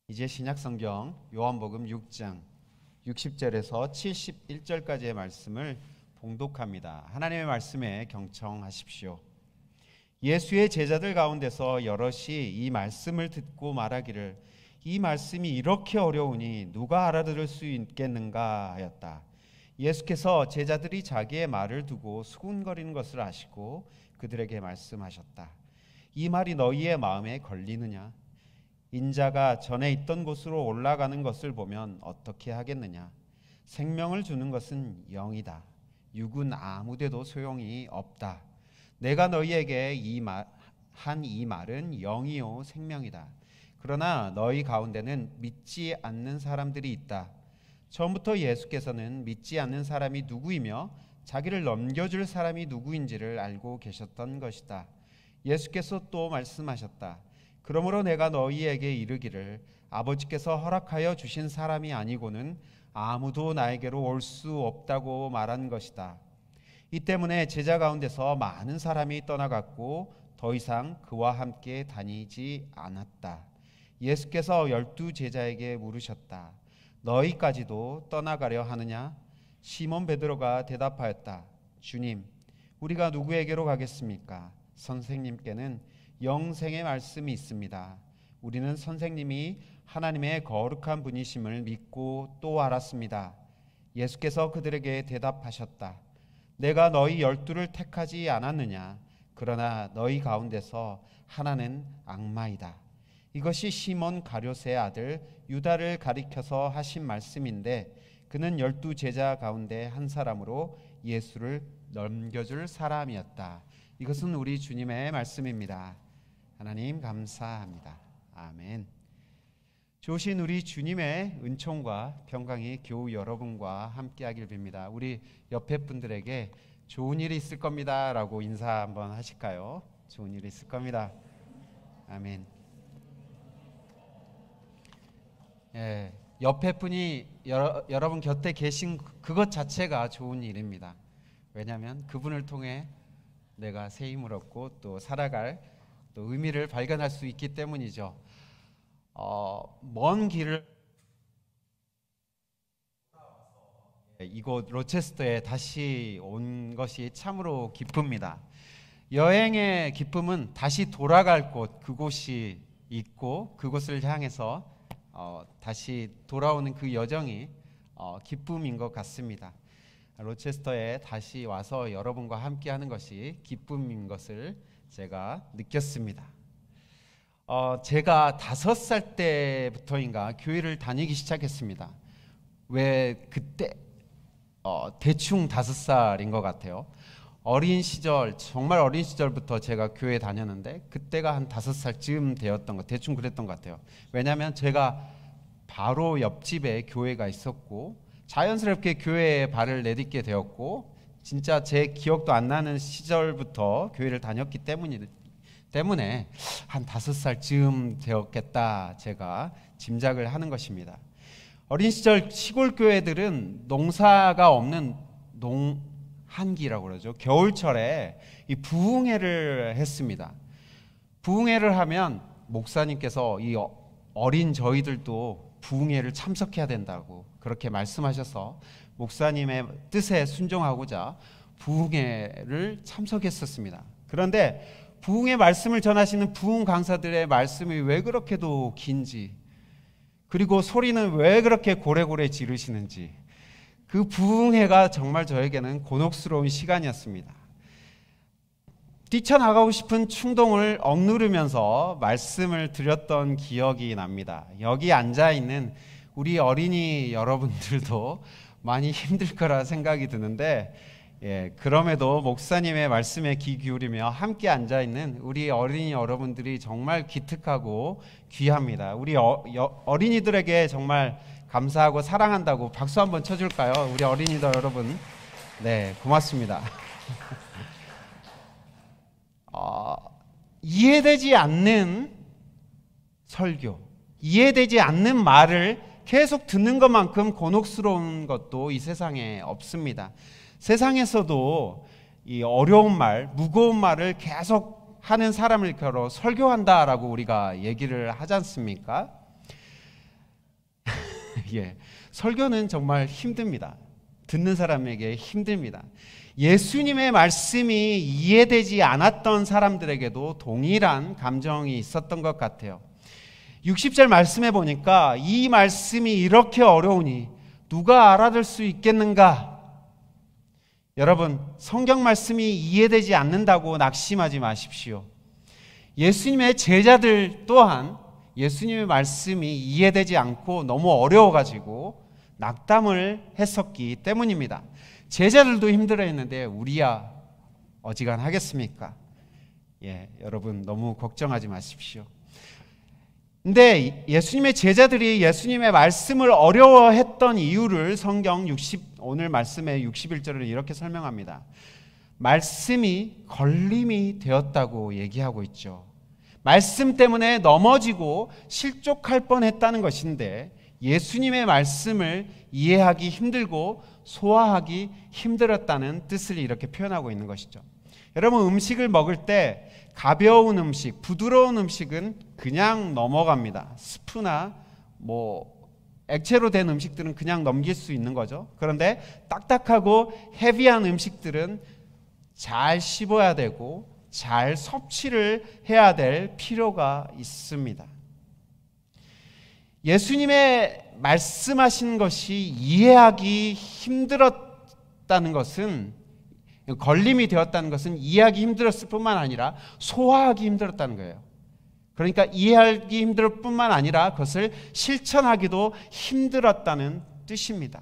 이제 신약성경 요한복음 6장 60절에서 71절까지의 말씀을 봉독합니다. 하나님의 말씀에 경청하십시오. 예수의 제자들 가운데서 여럿이 이 말씀을 듣고 말하기를 이 말씀이 이렇게 어려우니 누가 알아들을 수 있겠는가 하였다. 예수께서 제자들이 자기의 말을 두고 수군거리는 것을 아시고 그들에게 말씀하셨다. 이 말이 너희의 마음에 걸리느냐? 인자가 전에 있던 곳으로 올라가는 것을 보면 어떻게 하겠느냐? 생명을 주는 것은 영이다. 육은 아무데도 소용이 없다. 내가 너희에게 한 이 말은 영이요 생명이다. 그러나 너희 가운데는 믿지 않는 사람들이 있다. 처음부터 예수께서는 믿지 않는 사람이 누구이며 자기를 넘겨줄 사람이 누구인지를 알고 계셨던 것이다. 예수께서 또 말씀하셨다. 그러므로 내가 너희에게 이르기를 아버지께서 허락하여 주신 사람이 아니고는 아무도 나에게로 올 수 없다고 말한 것이다. 이 때문에 제자 가운데서 많은 사람이 떠나갔고 더 이상 그와 함께 다니지 않았다. 예수께서 12 제자에게 물으셨다. 너희까지도 떠나가려 하느냐? 시몬 베드로가 대답하였다. 주님, 우리가 누구에게로 가겠습니까? 선생님께는 영생의 말씀이 있습니다. 우리는 선생님이 하나님의 거룩한 분이심을 믿고 또 알았습니다. 예수께서 그들에게 대답하셨다. 내가 너희 12를 택하지 않았느냐? 그러나 너희 가운데서 하나는 악마이다. 이것이 시몬 가룟의 아들 유다를 가리켜서 하신 말씀인데 그는 12 제자 가운데 한 사람으로 예수를 넘겨줄 사람이었다. 이것은 우리 주님의 말씀입니다. 하나님 감사합니다. 아멘. 좋으신 우리 주님의 은총과 평강이 교우 여러분과 함께하길 빕니다. 우리 옆에 분들에게 좋은 일이 있을 겁니다 라고 인사 한번 하실까요? 좋은 일이 있을 겁니다. 아멘. 예, 옆에 분이 여러분 곁에 계신 그것 자체가 좋은 일입니다. 왜냐하면 그분을 통해 내가 새 힘을 얻고 또 살아갈 또 의미를 발견할 수 있기 때문이죠. 먼 길을 이곳 로체스터에 다시 온 것이 참으로 기쁩니다. 여행의 기쁨은 다시 돌아갈 곳, 그곳이 있고 그곳을 향해서 다시 돌아오는 그 여정이 기쁨인 것 같습니다. 로체스터에 다시 와서 여러분과 함께하는 것이 기쁨인 것을 제가 느꼈습니다. 제가 5살 때부터인가 교회를 다니기 시작했습니다. 왜 그때 대충 5살인 것 같아요. 어린 시절, 정말 어린 시절부터 제가 교회 다녔는데 그때가 한 5살쯤 되었던 것, 대충 그랬던 것 같아요. 왜냐하면 제가 바로 옆집에 교회가 있었고 자연스럽게 교회에 발을 내딛게 되었고 진짜 제 기억도 안 나는 시절부터 교회를 다녔기 때문에 한 5살쯤 되었겠다 제가 짐작을 하는 것입니다. 어린 시절 시골 교회들은 농사가 없는 농한기라고 그러죠. 겨울철에 이 부흥회를 했습니다. 부흥회를 하면 목사님께서 이 어린 저희들도 부흥회를 참석해야 된다고 그렇게 말씀하셔서 목사님의 뜻에 순종하고자 부흥회를 참석했었습니다. 그런데 부흥의 말씀을 전하시는 부흥 강사들의 말씀이 왜 그렇게도 긴지, 그리고 소리는 왜 그렇게 고래고래 지르시는지, 그 부흥회가 정말 저에게는 곤혹스러운 시간이었습니다. 뛰쳐나가고 싶은 충동을 억누르면서 말씀을 드렸던 기억이 납니다. 여기 앉아있는 우리 어린이 여러분들도 많이 힘들 거라 생각이 드는데 그럼에도 목사님의 말씀에 귀 기울이며 함께 앉아있는 우리 어린이 여러분들이 정말 기특하고 귀합니다. 우리 어린이들에게 정말 감사하고 사랑한다고 박수 한번 쳐줄까요? 우리 어린이들 여러분, 네, 고맙습니다. 이해되지 않는 설교, 이해되지 않는 말을 계속 듣는 것만큼 곤혹스러운 것도 이 세상에 없습니다. 세상에서도 이 어려운 말, 무거운 말을 계속 하는 사람을 겨뤄 설교한다라고 우리가 얘기를 하지 않습니까? 예, 설교는 정말 힘듭니다. 듣는 사람에게 힘듭니다. 예수님의 말씀이 이해되지 않았던 사람들에게도 동일한 감정이 있었던 것 같아요. 60절 말씀에 보니까 이 말씀이 이렇게 어려우니 누가 알아들 수 있겠는가? 여러분, 성경 말씀이 이해되지 않는다고 낙심하지 마십시오. 예수님의 제자들 또한 예수님의 말씀이 이해되지 않고 너무 어려워가지고 낙담을 했었기 때문입니다. 제자들도 힘들어했는데 우리야 어지간하겠습니까? 예, 여러분 너무 걱정하지 마십시오. 근데 예수님의 제자들이 예수님의 말씀을 어려워했던 이유를 성경 오늘 말씀의 61절을 이렇게 설명합니다. 말씀이 걸림이 되었다고 얘기하고 있죠. 말씀 때문에 넘어지고 실족할 뻔했다는 것인데 예수님의 말씀을 이해하기 힘들고 소화하기 힘들었다는 뜻을 이렇게 표현하고 있는 것이죠. 여러분, 음식을 먹을 때 가벼운 음식, 부드러운 음식은 그냥 넘어갑니다. 스프나 액체로 된 음식들은 그냥 넘길 수 있는 거죠. 그런데 딱딱하고 헤비한 음식들은 잘 씹어야 되고 잘 섭취를 해야 될 필요가 있습니다. 예수님의 말씀하신 것이 이해하기 힘들었다는 것은, 걸림이 되었다는 것은 이해하기 힘들었을 뿐만 아니라 소화하기 힘들었다는 거예요. 그러니까 이해하기 힘들 뿐만 아니라 그것을 실천하기도 힘들었다는 뜻입니다.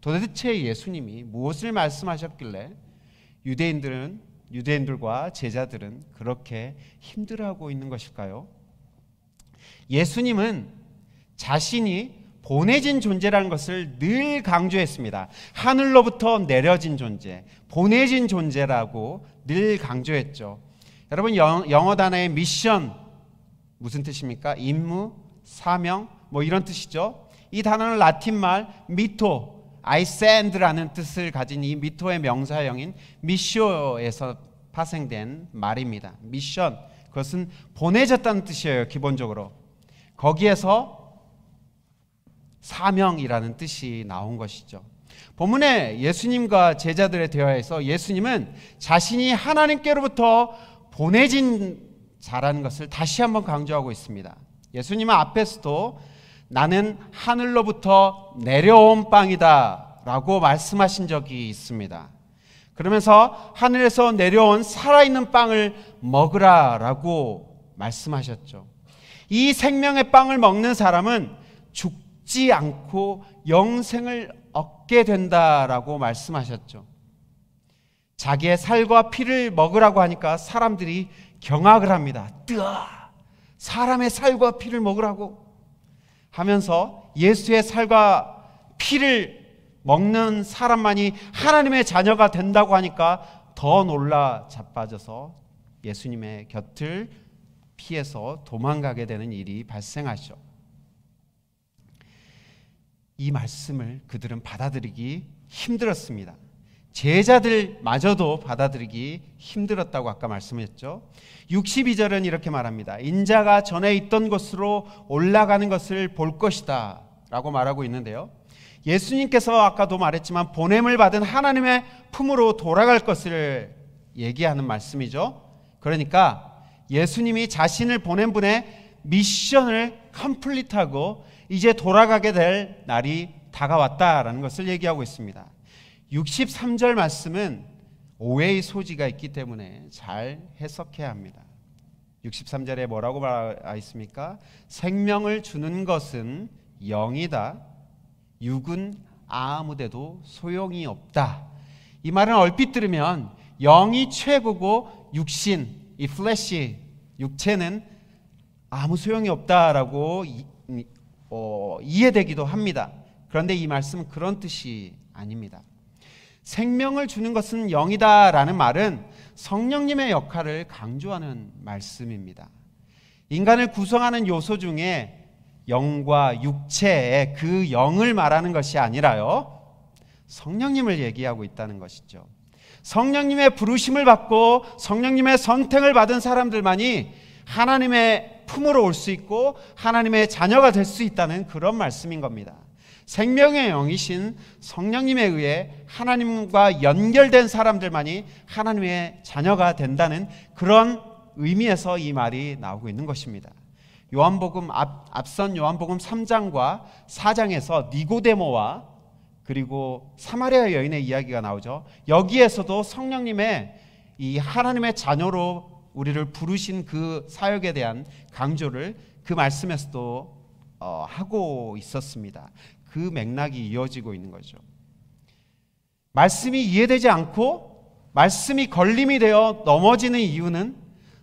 도대체 예수님이 무엇을 말씀하셨길래 유대인들과 제자들은 그렇게 힘들어하고 있는 것일까요? 예수님은 자신이 보내진 존재라는 것을 늘 강조했습니다. 하늘로부터 내려진 존재, 보내진 존재라고 늘 강조했죠. 여러분, 영어 단어의 미션 무슨 뜻입니까? 임무, 사명, 이런 뜻이죠. 이 단어는 라틴말 미토, I send라는 뜻을 가진 이 미토의 명사형인 미쇼에서 파생된 말입니다. 미션, 그것은 보내졌다는 뜻이에요. 기본적으로 거기에서 사명이라는 뜻이 나온 것이죠. 본문에 예수님과 제자들의 대화에서 예수님은 자신이 하나님께로부터 보내진 자라는 것을 다시 한번 강조하고 있습니다. 예수님은 앞에서도 나는 하늘로부터 내려온 빵이다 라고 말씀하신 적이 있습니다. 그러면서 하늘에서 내려온 살아있는 빵을 먹으라 라고 말씀하셨죠. 이 생명의 빵을 먹는 사람은 죽지 않고 영생을 얻게 된다라고 말씀하셨죠. 자기의 살과 피를 먹으라고 하니까 사람들이 경악을 합니다. 뜨아! 사람의 살과 피를 먹으라고 하면서 예수의 살과 피를 먹는 사람만이 하나님의 자녀가 된다고 하니까 더 놀라 자빠져서 예수님의 곁을 피해서 도망가게 되는 일이 발생하죠. 이 말씀을 그들은 받아들이기 힘들었습니다. 제자들마저도 받아들이기 힘들었다고 아까 말씀했죠. 62절은 이렇게 말합니다. 인자가 전에 있던 곳으로 올라가는 것을 볼 것이다 라고 말하고 있는데요. 예수님께서 아까도 말했지만 보냄을 받은 하나님의 품으로 돌아갈 것을 얘기하는 말씀이죠. 그러니까 예수님이 자신을 보낸 분의 미션을 컴플리트하고 이제 돌아가게 될 날이 다가왔다라는 것을 얘기하고 있습니다. 63절 말씀은 오해의 소지가 있기 때문에 잘 해석해야 합니다. 63절에 뭐라고 말하고 있습니까? 생명을 주는 것은 영이다. 육은 아무데도 소용이 없다. 이 말은 얼핏 들으면 영이 최고고 육신, 이 플래시, 육체는 아무 소용이 없다라고 이해되기도 합니다. 그런데 이 말씀은 그런 뜻이 아닙니다. 생명을 주는 것은 영이다라는 말은 성령님의 역할을 강조하는 말씀입니다. 인간을 구성하는 요소 중에 영과 육체의 그 영을 말하는 것이 아니라요, 성령님을 얘기하고 있다는 것이죠. 성령님의 부르심을 받고 성령님의 선택을 받은 사람들만이 하나님의 품으로 올 수 있고 하나님의 자녀가 될 수 있다는 그런 말씀인 겁니다. 생명의 영이신 성령님에 의해 하나님과 연결된 사람들만이 하나님의 자녀가 된다는 그런 의미에서 이 말이 나오고 있는 것입니다. 요한복음 앞선 요한복음 3장과 4장에서 니고데모와 그리고 사마리아 여인의 이야기가 나오죠. 여기에서도 성령님의 이 하나님의 자녀로 우리를 부르신 그 사역에 대한 강조를 그 말씀에서도 하고 있었습니다. 그 맥락이 이어지고 있는 거죠. 말씀이 이해되지 않고 말씀이 걸림이 되어 넘어지는 이유는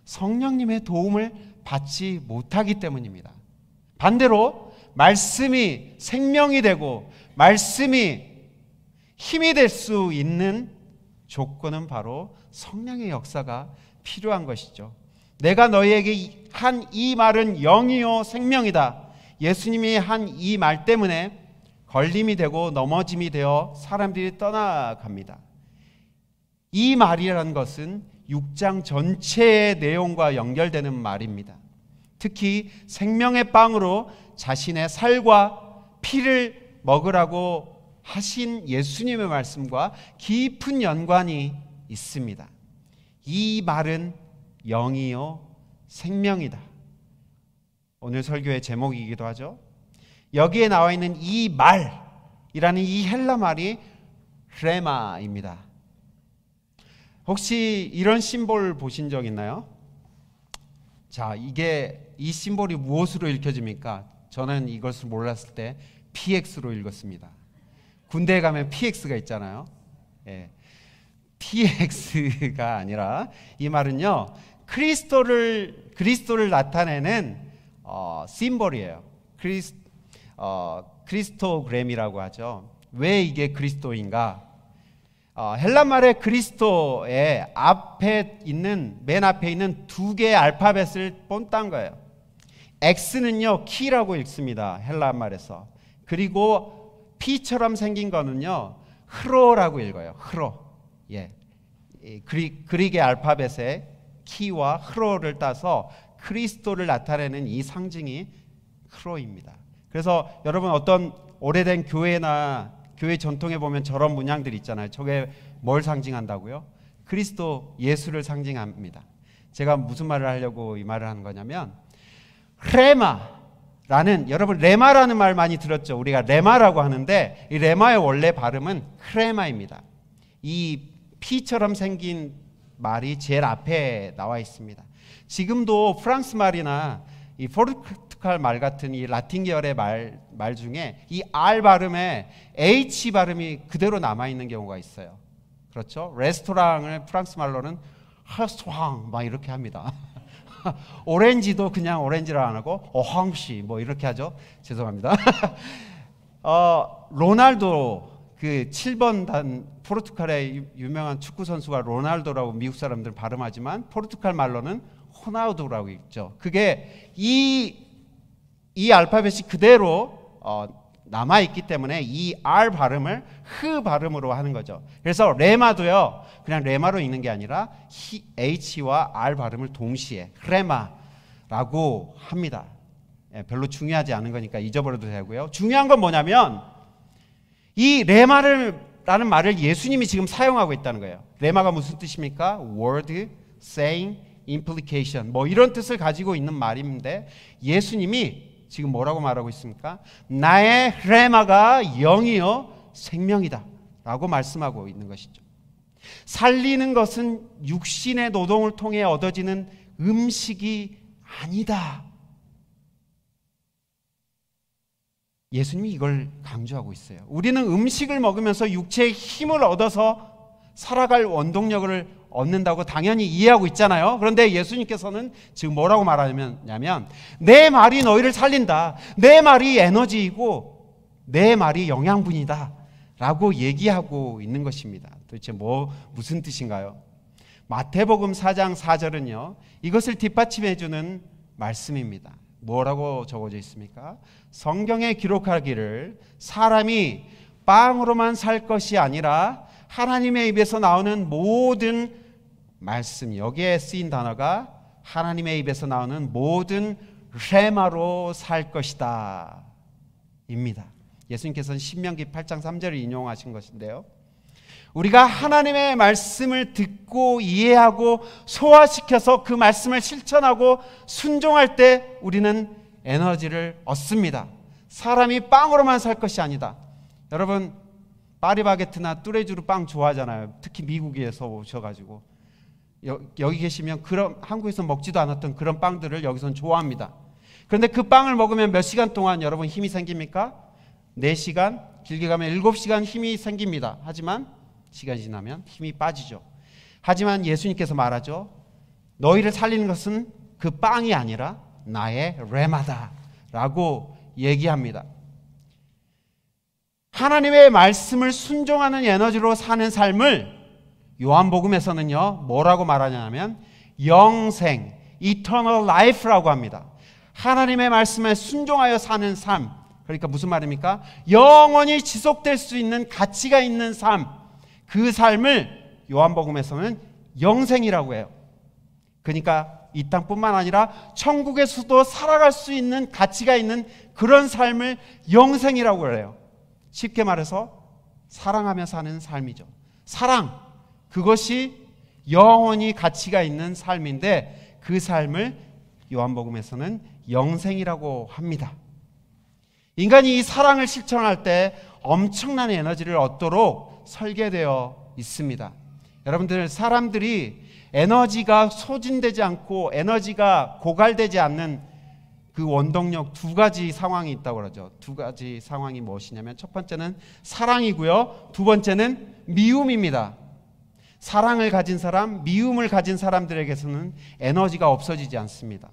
성령님의 도움을 받지 못하기 때문입니다. 반대로 말씀이 생명이 되고 말씀이 힘이 될 수 있는 조건은 바로 성령의 역사가 필요한 것이죠. 내가 너희에게 한 이 말은 영이요 생명이다. 예수님이 한 이 말 때문에 걸림이 되고 넘어짐이 되어 사람들이 떠나갑니다. 이 말이라는 것은 6장 전체의 내용과 연결되는 말입니다. 특히 생명의 빵으로 자신의 살과 피를 먹으라고 하신 예수님의 말씀과 깊은 연관이 있습니다. 이 말은 영이요 생명이다. 오늘 설교의 제목이기도 하죠. 여기에 나와 있는 이 말이라는 이 헬라 말이 레마입니다. 혹시 이런 심볼 보신 적 있나요? 자, 이 심볼이 무엇으로 읽혀집니까? 저는 이것을 몰랐을 때 PX로 읽었습니다. 군대에 가면 PX가 있잖아요. 예. PX가 아니라 이 말은요, 그리스도를 나타내는 심볼이에요. 그리스토그램이라고 하죠. 왜 이게 그리스도인가? 헬라말의 그리스도의 맨 앞에 있는 두 개의 알파벳을 본딴 거예요. X는요 키라고 읽습니다. 헬라말에서. 그리고 P처럼 생긴 거는요 흐로라고 읽어요. 흐로. 예. 그릭의 알파벳의 키와 흐로를 따서 그리스도를 나타내는 이 상징이 흐로입니다. 그래서 여러분 어떤 오래된 교회나 교회 전통에 보면 저런 문양들이 있잖아요. 저게 뭘 상징한다고요? 그리스도 예수를 상징합니다. 제가 무슨 말을 하려고 이 말을 하는 거냐면 레마라는, 여러분 레마라는 말 많이 들었죠. 우리가 레마라고 하는데 이 레마의 원래 발음은 크레마입니다. 이 P처럼 생긴 말이 제일 앞에 나와 있습니다. 지금도 프랑스 말이나 이 포르투갈 말 같은 이 라틴 계열의 말 중에 이 R 발음에 H 발음이 그대로 남아있는 경우가 있어요. 그렇죠? 레스토랑을 프랑스 말로는 레스토랑 막 이렇게 합니다. 오렌지도 그냥 오렌지라 안 하고 오황시 뭐 이렇게 하죠. 죄송합니다. 로날도 그 7번 단 포르투갈의 유명한 축구 선수가 로날도라고 미국 사람들 발음하지만 포르투갈 말로는 호나우두라고 있죠. 그게 이 알파벳이 그대로 남아 있기 때문에 이 R 발음을 흐 발음으로 하는 거죠. 그래서 레마도요 그냥 레마로 읽는 게 아니라 H와 R 발음을 동시에 레마라고 합니다. 별로 중요하지 않은 거니까 잊어버려도 되고요. 중요한 건 뭐냐면 이 레마라는 말을 예수님이 지금 사용하고 있다는 거예요. 레마가 무슨 뜻입니까? word, saying, implication 뭐 이런 뜻을 가지고 있는 말인데 예수님이 지금 뭐라고 말하고 있습니까? 나의 레마가 영이요 생명이다 라고 말씀하고 있는 것이죠. 살리는 것은 육신의 노동을 통해 얻어지는 음식이 아니다. 예수님이 이걸 강조하고 있어요. 우리는 음식을 먹으면서 육체의 힘을 얻어서 살아갈 원동력을 얻는다고 당연히 이해하고 있잖아요. 그런데 예수님께서는 지금 뭐라고 말하냐면 내 말이 너희를 살린다. 내 말이 에너지이고 내 말이 영양분이다 라고 얘기하고 있는 것입니다. 도대체 무슨 뜻인가요? 마태복음 4장 4절은요 이것을 뒷받침해 주는 말씀입니다. 뭐라고 적어져 있습니까? 성경에 기록하기를 사람이 빵으로만 살 것이 아니라 하나님의 입에서 나오는 모든 말씀, 여기에 쓰인 단어가 하나님의 입에서 나오는 모든 레마로 살 것이다 입니다. 예수님께서는 신명기 8장 3절을 인용하신 것인데요. 우리가 하나님의 말씀을 듣고 이해하고 소화시켜서 그 말씀을 실천하고 순종할 때 우리는 에너지를 얻습니다. 사람이 빵으로만 살 것이 아니다. 여러분 파리바게트나 뚜레쥬르 빵 좋아하잖아요. 특히 미국에서 오셔가지고 여기 계시면 그런 한국에서 먹지도 않았던 그런 빵들을 여기서는 좋아합니다. 그런데 그 빵을 먹으면 몇 시간 동안 여러분 힘이 생깁니까? 4시간, 길게 가면 7시간 힘이 생깁니다. 하지만 시간이 지나면 힘이 빠지죠. 하지만 예수님께서 말하죠. 너희를 살리는 것은 그 빵이 아니라 나의 레마다 라고 얘기합니다. 하나님의 말씀을 순종하는 에너지로 사는 삶을 요한복음에서는요 뭐라고 말하냐면 영생, eternal life라고 합니다. 하나님의 말씀에 순종하여 사는 삶, 그러니까 무슨 말입니까? 영원히 지속될 수 있는 가치가 있는 삶, 그 삶을 요한복음에서는 영생이라고 해요. 그러니까 이 땅뿐만 아니라 천국에서도 살아갈 수 있는 가치가 있는 그런 삶을 영생이라고 해요. 쉽게 말해서 사랑하며 사는 삶이죠. 사랑, 그것이 영원히 가치가 있는 삶인데 그 삶을 요한복음에서는 영생이라고 합니다. 인간이 이 사랑을 실천할 때 엄청난 에너지를 얻도록 설계되어 있습니다. 여러분들, 사람들이 에너지가 소진되지 않고 에너지가 고갈되지 않는 그 원동력 2가지 상황이 있다고 그러죠. 2가지 상황이 무엇이냐면 첫 번째는 사랑이고요. 2번째는 미움입니다. 사랑을 가진 사람, 미움을 가진 사람들에게서는 에너지가 없어지지 않습니다.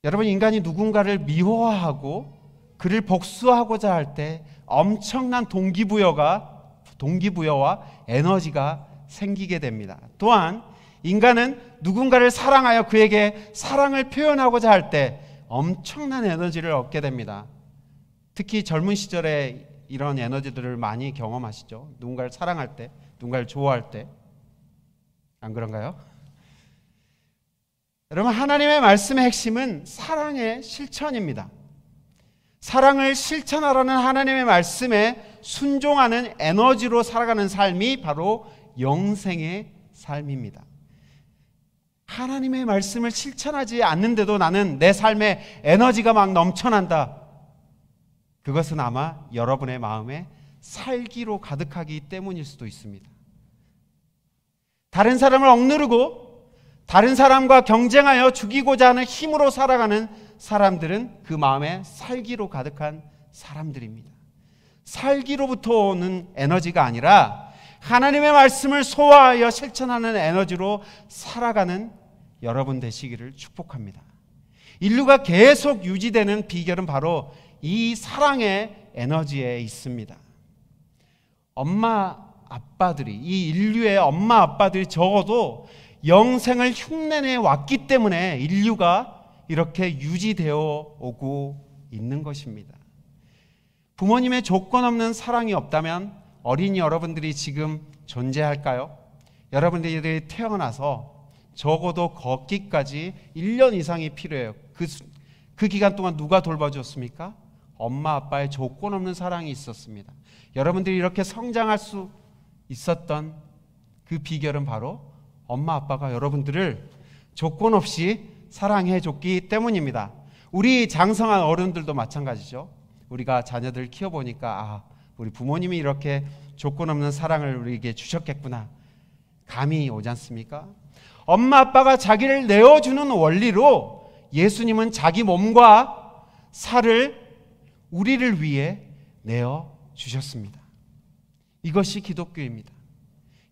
여러분, 인간이 누군가를 미워하고 그를 복수하고자 할 때 엄청난 동기부여와 에너지가 생기게 됩니다. 또한 인간은 누군가를 사랑하여 그에게 사랑을 표현하고자 할 때 엄청난 에너지를 얻게 됩니다. 특히 젊은 시절에 이런 에너지들을 많이 경험하시죠. 누군가를 사랑할 때, 누군가를 좋아할 때. 안 그런가요? 여러분, 하나님의 말씀의 핵심은 사랑의 실천입니다. 사랑을 실천하라는 하나님의 말씀에 순종하는 에너지로 살아가는 삶이 바로 영생의 삶입니다. 하나님의 말씀을 실천하지 않는데도 나는 내 삶에 에너지가 막 넘쳐난다. 그것은 아마 여러분의 마음에 살기로 가득하기 때문일 수도 있습니다. 다른 사람을 억누르고 다른 사람과 경쟁하여 죽이고자 하는 힘으로 살아가는 사람들은 그 마음에 살기로 가득한 사람들입니다. 살기로부터 오는 에너지가 아니라 하나님의 말씀을 소화하여 실천하는 에너지로 살아가는 여러분 되시기를 축복합니다. 인류가 계속 유지되는 비결은 바로 이 사랑의 에너지에 있습니다. 엄마 아빠들이, 이 인류의 엄마 아빠들이 적어도 영생을 흉내내 왔기 때문에 인류가 이렇게 유지되어 오고 있는 것입니다. 부모님의 조건 없는 사랑이 없다면 어린이 여러분들이 지금 존재할까요? 여러분들이 태어나서 적어도 걷기까지 1년 이상이 필요해요. 그 기간 동안 누가 돌봐줬습니까? 엄마 아빠의 조건 없는 사랑이 있었습니다. 여러분들이 이렇게 성장할 수 있었던 그 비결은 바로 엄마 아빠가 여러분들을 조건 없이 사랑해 줬기 때문입니다. 우리 장성한 어른들도 마찬가지죠. 우리가 자녀들 키워보니까 우리 부모님이 이렇게 조건 없는 사랑을 우리에게 주셨겠구나. 감이 오지 않습니까? 엄마 아빠가 자기를 내어주는 원리로 예수님은 자기 몸과 살을 우리를 위해 내어주셨습니다. 이것이 기독교입니다.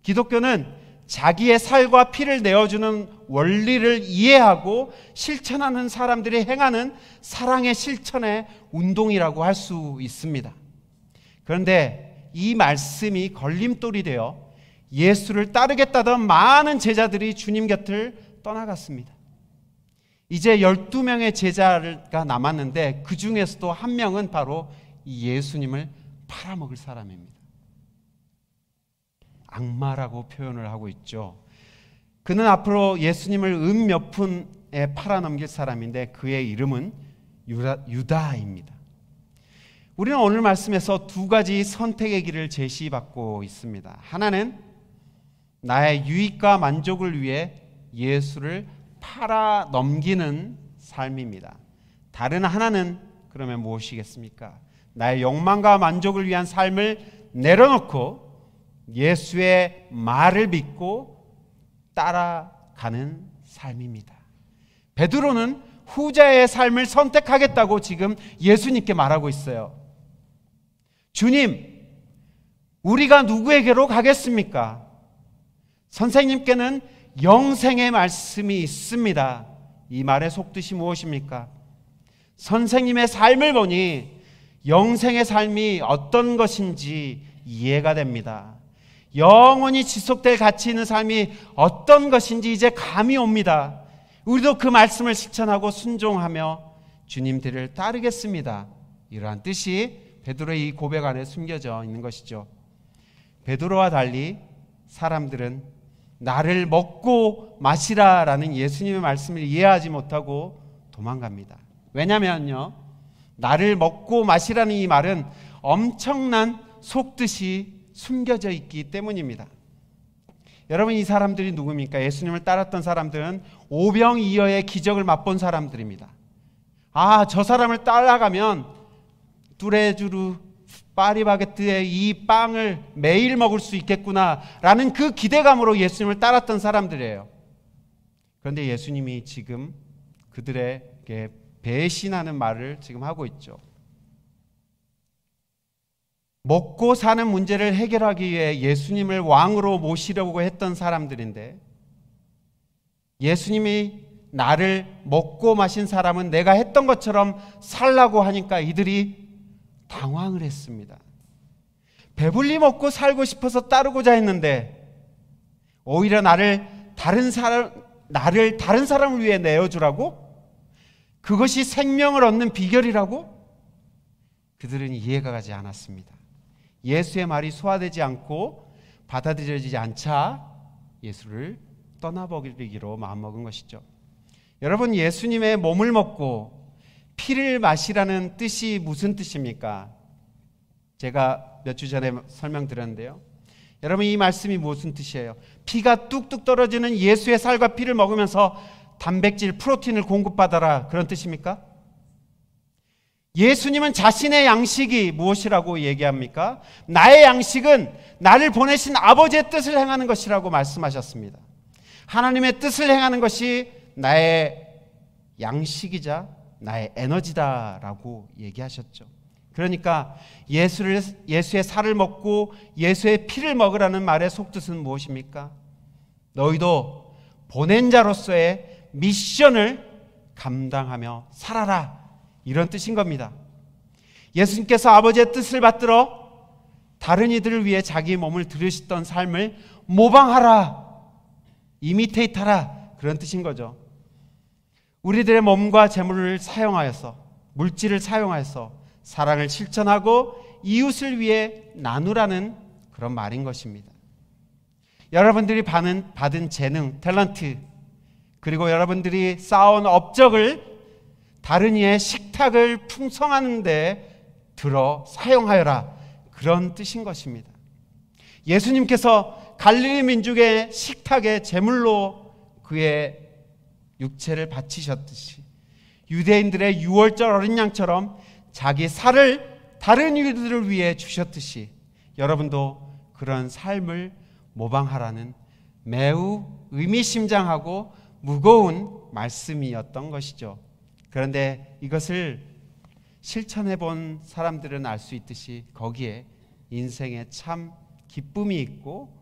기독교는 자기의 살과 피를 내어주는 원리를 이해하고 실천하는 사람들이 행하는 사랑의 실천의 운동이라고 할 수 있습니다. 그런데 이 말씀이 걸림돌이 되어 예수를 따르겠다던 많은 제자들이 주님 곁을 떠나갔습니다. 이제 12명의 제자가 남았는데 그 중에서도 한 명은 바로 이 예수님을 팔아먹을 사람입니다. 악마라고 표현을 하고 있죠. 그는 앞으로 예수님을 몇 푼에 팔아넘길 사람인데 그의 이름은 유다입니다. 우리는 오늘 말씀에서 두 가지 선택의 길을 제시받고 있습니다. 하나는 나의 유익과 만족을 위해 예수를 팔아 넘기는 삶입니다. 다른 하나는 그러면 무엇이겠습니까? 나의 욕망과 만족을 위한 삶을 내려놓고 예수의 말을 믿고 따라가는 삶입니다. 베드로는 후자의 삶을 선택하겠다고 지금 예수님께 말하고 있어요. 주님, 우리가 누구에게로 가겠습니까? 선생님께는 영생의 말씀이 있습니다. 이 말의 속뜻이 무엇입니까? 선생님의 삶을 보니 영생의 삶이 어떤 것인지 이해가 됩니다. 영원히 지속될 가치 있는 삶이 어떤 것인지 이제 감이 옵니다. 우리도 그 말씀을 실천하고 순종하며 주님들을 따르겠습니다. 이러한 뜻이 베드로의 이 고백 안에 숨겨져 있는 것이죠. 베드로와 달리 사람들은 나를 먹고 마시라라는 예수님의 말씀을 이해하지 못하고 도망갑니다. 왜냐면요, 나를 먹고 마시라는 이 말은 엄청난 속뜻이 숨겨져 있기 때문입니다. 여러분, 이 사람들이 누굽니까? 예수님을 따랐던 사람들은 오병이어의 기적을 맛본 사람들입니다. 아, 저 사람을 따라가면 뚜레쥬르 파리바게뜨의 이 빵을 매일 먹을 수 있겠구나라는 그 기대감으로 예수님을 따랐던 사람들이에요. 그런데 예수님이 지금 그들에게 배신하는 말을 지금 하고 있죠. 먹고 사는 문제를 해결하기 위해 예수님을 왕으로 모시려고 했던 사람들인데, 예수님이 나를 먹고 마신 사람은 내가 했던 것처럼 살라고 하니까 이들이 당황을 했습니다. 배불리 먹고 살고 싶어서 따르고자 했는데 오히려 나를 다른 사람을 위해 내어주라고? 그것이 생명을 얻는 비결이라고? 그들은 이해가 가지 않았습니다. 예수의 말이 소화되지 않고 받아들여지지 않자 예수를 떠나버리기로 마음먹은 것이죠. 여러분, 예수님의 몸을 먹고 피를 마시라는 뜻이 무슨 뜻입니까? 제가 몇 주 전에 설명드렸는데요. 여러분, 이 말씀이 무슨 뜻이에요? 피가 뚝뚝 떨어지는 예수의 살과 피를 먹으면서 단백질, 프로틴을 공급받아라, 그런 뜻입니까? 예수님은 자신의 양식이 무엇이라고 얘기합니까? 나의 양식은 나를 보내신 아버지의 뜻을 행하는 것이라고 말씀하셨습니다. 하나님의 뜻을 행하는 것이 나의 양식이자 나의 에너지다라고 얘기하셨죠. 그러니까 예수의 살을 먹고 예수의 피를 먹으라는 말의 속뜻은 무엇입니까? 너희도 보낸 자로서의 미션을 감당하며 살아라, 이런 뜻인 겁니다. 예수님께서 아버지의 뜻을 받들어 다른 이들을 위해 자기 몸을 들으시던 삶을 모방하라, 이미테이트하라, 그런 뜻인 거죠. 우리들의 몸과 재물을 사용하여서, 물질을 사용하여서 사랑을 실천하고 이웃을 위해 나누라는 그런 말인 것입니다. 여러분들이 받은 재능, 탤런트, 그리고 여러분들이 쌓아온 업적을 다른 이의 식탁을 풍성하는 데 들어 사용하여라, 그런 뜻인 것입니다. 예수님께서 갈릴리 민족의 식탁에 제물로 그의 육체를 바치셨듯이 유대인들의 유월절 어린 양처럼 자기 살을 다른 이들을 위해 주셨듯이 여러분도 그런 삶을 모방하라는 매우 의미심장하고 무거운 말씀이었던 것이죠. 그런데 이것을 실천해 본 사람들은 알 수 있듯이 거기에 인생에 참 기쁨이 있고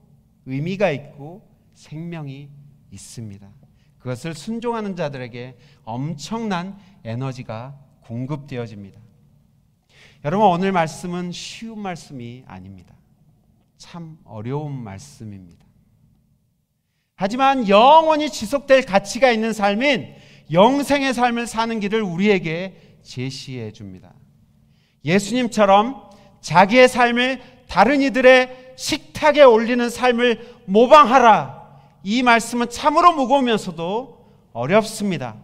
의미가 있고 생명이 있습니다. 그것을 순종하는 자들에게 엄청난 에너지가 공급되어집니다. 여러분, 오늘 말씀은 쉬운 말씀이 아닙니다. 참 어려운 말씀입니다. 하지만 영원히 지속될 가치가 있는 삶인 영생의 삶을 사는 길을 우리에게 제시해 줍니다. 예수님처럼 자기의 삶을 다른 이들의 식탁에 올리는 삶을 모방하라, 이 말씀은 참으로 무거우면서도 어렵습니다.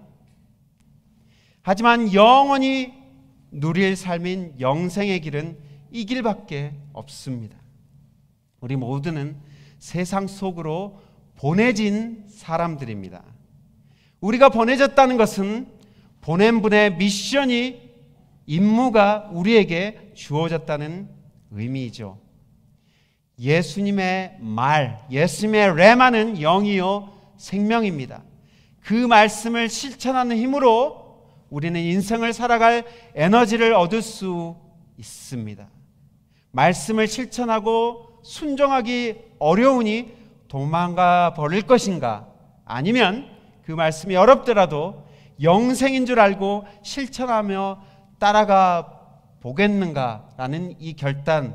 하지만 영원히 누릴 삶인 영생의 길은 이 길밖에 없습니다. 우리 모두는 세상 속으로 보내진 사람들입니다. 우리가 보내졌다는 것은 보낸 분의 미션이, 임무가 우리에게 주어졌다는 의미이죠. 예수님의 말, 예수님의 레마는 영이요 생명입니다. 그 말씀을 실천하는 힘으로 우리는 인생을 살아갈 에너지를 얻을 수 있습니다. 말씀을 실천하고 순종하기 어려우니 도망가 버릴 것인가? 아니면 그 말씀이 어렵더라도 영생인 줄 알고 실천하며 따라가 보겠는가라는 이 결단을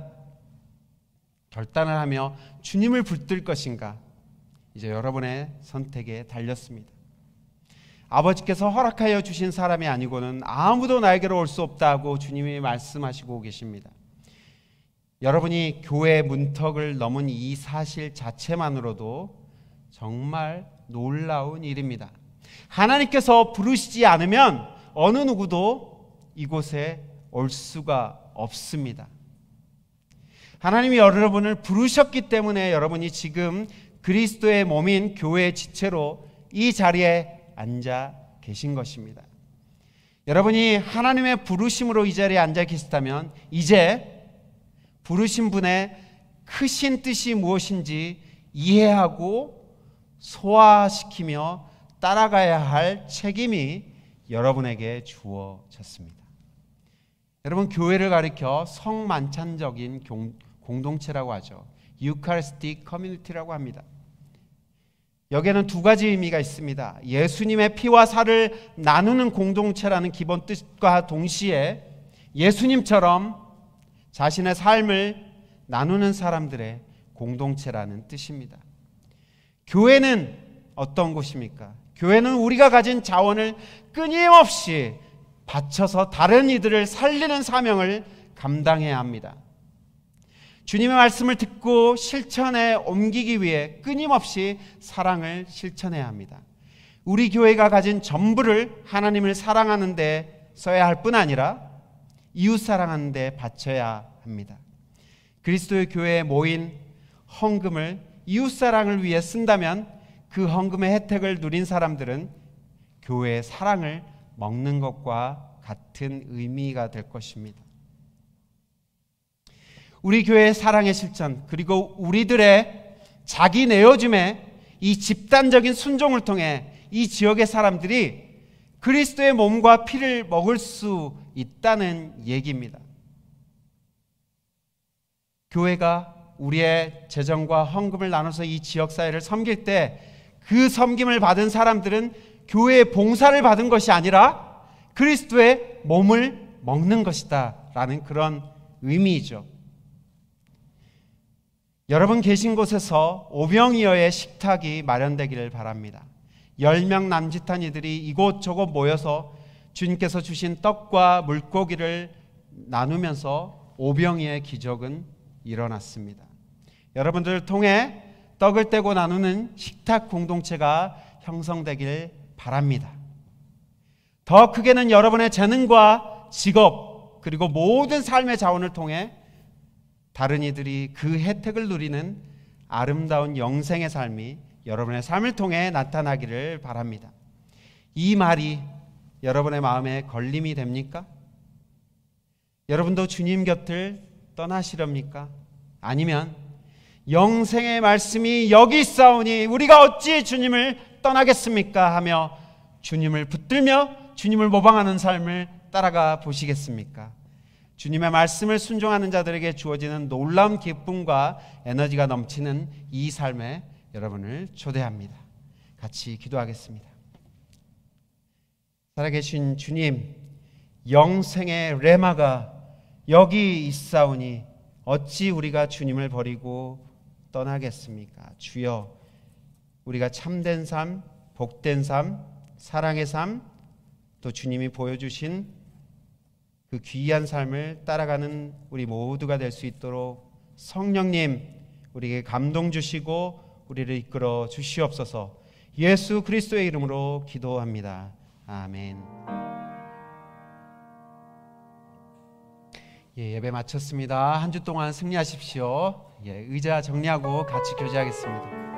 하며 주님을 붙들 것인가? 이제 여러분의 선택에 달렸습니다. 아버지께서 허락하여 주신 사람이 아니고는 아무도 나에게로 올 수 없다고 주님이 말씀하시고 계십니다. 여러분이 교회 문턱을 넘은 이 사실 자체만으로도 정말 놀라운 일입니다. 하나님께서 부르시지 않으면 어느 누구도 이곳에 올 수가 없습니다. 하나님이 여러분을 부르셨기 때문에 여러분이 지금 그리스도의 몸인 교회의 지체로 이 자리에 앉아 계신 것입니다. 여러분이 하나님의 부르심으로 이 자리에 앉아 계시다면 이제 부르신 분의 크신 뜻이 무엇인지 이해하고 소화시키며 따라가야 할 책임이 여러분에게 주어졌습니다. 여러분, 교회를 가리켜 성만찬적인 공동체라고 하죠. 유카리스틱 커뮤니티라고 합니다. 여기에는 두 가지 의미가 있습니다. 예수님의 피와 살을 나누는 공동체라는 기본 뜻과 동시에 예수님처럼 자신의 삶을 나누는 사람들의 공동체라는 뜻입니다. 교회는 어떤 곳입니까? 교회는 우리가 가진 자원을 끊임없이 바쳐서 다른 이들을 살리는 사명을 감당해야 합니다. 주님의 말씀을 듣고 실천에 옮기기 위해 끊임없이 사랑을 실천해야 합니다. 우리 교회가 가진 전부를 하나님을 사랑하는 데 써야 할 뿐 아니라 이웃 사랑하는 데 바쳐야 합니다. 그리스도의 교회에 모인 헌금을 이웃 사랑을 위해 쓴다면 그 헌금의 혜택을 누린 사람들은 교회의 사랑을 먹는 것과 같은 의미가 될 것입니다. 우리 교회의 사랑의 실천, 그리고 우리들의 자기 내어줌의 이 집단적인 순종을 통해 이 지역의 사람들이 그리스도의 몸과 피를 먹을 수 있다는 얘기입니다. 교회가 우리의 재정과 헌금을 나눠서 이 지역사회를 섬길 때 그 섬김을 받은 사람들은 교회의 봉사를 받은 것이 아니라 그리스도의 몸을 먹는 것이다 라는 그런 의미이죠. 여러분 계신 곳에서 오병이어의 식탁이 마련되기를 바랍니다. 10명 남짓한 이들이 이곳저곳 모여서 주님께서 주신 떡과 물고기를 나누면서 오병이어의 기적은 일어났습니다. 여러분들을 통해 떡을 떼고 나누는 식탁 공동체가 형성되길 바랍니다. 더 크게는 여러분의 재능과 직업 그리고 모든 삶의 자원을 통해 다른 이들이 그 혜택을 누리는 아름다운 영생의 삶이 여러분의 삶을 통해 나타나기를 바랍니다. 이 말이 여러분의 마음에 걸림이 됩니까? 여러분도 주님 곁을 떠나시렵니까? 아니면 영생의 말씀이 여기 있사오니 우리가 어찌 주님을 떠나겠습니까? 하며 주님을 붙들며 주님을 모방하는 삶을 따라가 보시겠습니까? 주님의 말씀을 순종하는 자들에게 주어지는 놀라운 기쁨과 에너지가 넘치는 이 삶에 여러분을 초대합니다. 같이 기도하겠습니다. 살아계신 주님, 영생의 레마가 여기 있사오니 어찌 우리가 주님을 버리고 떠나겠습니까? 주여, 우리가 참된 삶, 복된 삶, 사랑의 삶, 또 주님이 보여주신 그 귀한 삶을 따라가는 우리 모두가 될 수 있도록 성령님 우리에게 감동 주시고 우리를 이끌어 주시옵소서. 예수 그리스도의 이름으로 기도합니다. 아멘. 예, 예배 마쳤습니다. 한 주 동안 승리하십시오. 예, 의자 정리하고 같이 교제하겠습니다.